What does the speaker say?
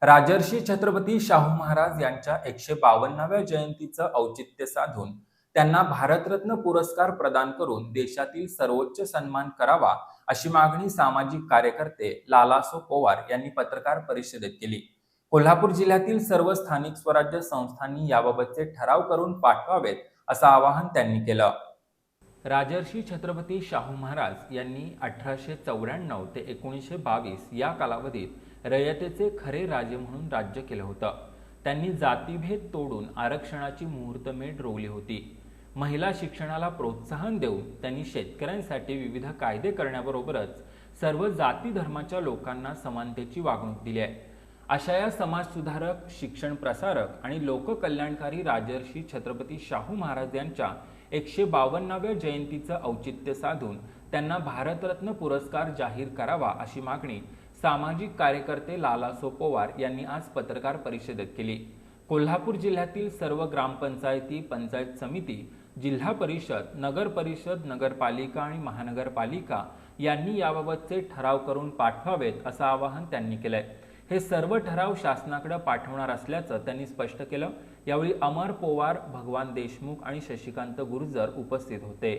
राजर्षी छत्रपती शाहू महाराज यांच्या 152व्या जयंतीचं औचित्य साधून त्यांना भारतरत्न पुरस्कार प्रदान करून देशातील सर्वोच्च सन्मान करावा अशी मागणी सामाजिक कार्यकर्ते लालासो पवार यांनी पत्रकार परिषदेत केली. कोल्हापूर जिल्ह्यातील सर्व स्थानिक स्वराज्य संस्थांनी याबाबतचे ठराव करून पाठवावेत असं आवाहन त्यांनी केलं. राजर्षी छत्रपती शाहू महाराज यांनी 1894 ते 1922 या कालावधीत रयतेचे खरे राजे म्हणून राज्य केलं होतं. त्यांनी जातीभेद तोडून आरक्षणाची मुहूर्तमेढ रोवली होती. महिला शिक्षणाला प्रोत्साहन देऊन त्यांनी शेतकऱ्यांसाठी विविध कायदे करण्याबरोबरच सर्व जाती धर्माच्या लोकांना समानतेची वागणूक दिली आहे. अशा या समाजसुधारक, शिक्षण प्रसारक आणि लोककल्याणकारी राजर्षी छत्रपती शाहू महाराज यांच्या 152व्या जयंतीचं औचित्य साधून त्यांना भारतरत्न पुरस्कार जाहीर करावा अशी मागणी सामाजिक कार्यकर्ते लालासो पवार यांनी आज पत्रकार परिषदेत केली. कोल्हापूर जिल्ह्यातील सर्व ग्रामपंचायती, पंचायत समिती, जिल्हा परिषद, नगर परिषद, नगरपालिका आणि महानगरपालिका यांनी याबाबतचे ठराव करून पाठवावेत असं आवाहन त्यांनी केलंय. हे सर्व ठराव शासनाकडे पाठवणार असल्याचं त्यांनी स्पष्ट केलं. यावेळी अमर पवार, भगवान देशमुख आणि शशिकांत गुर्जर उपस्थित होते.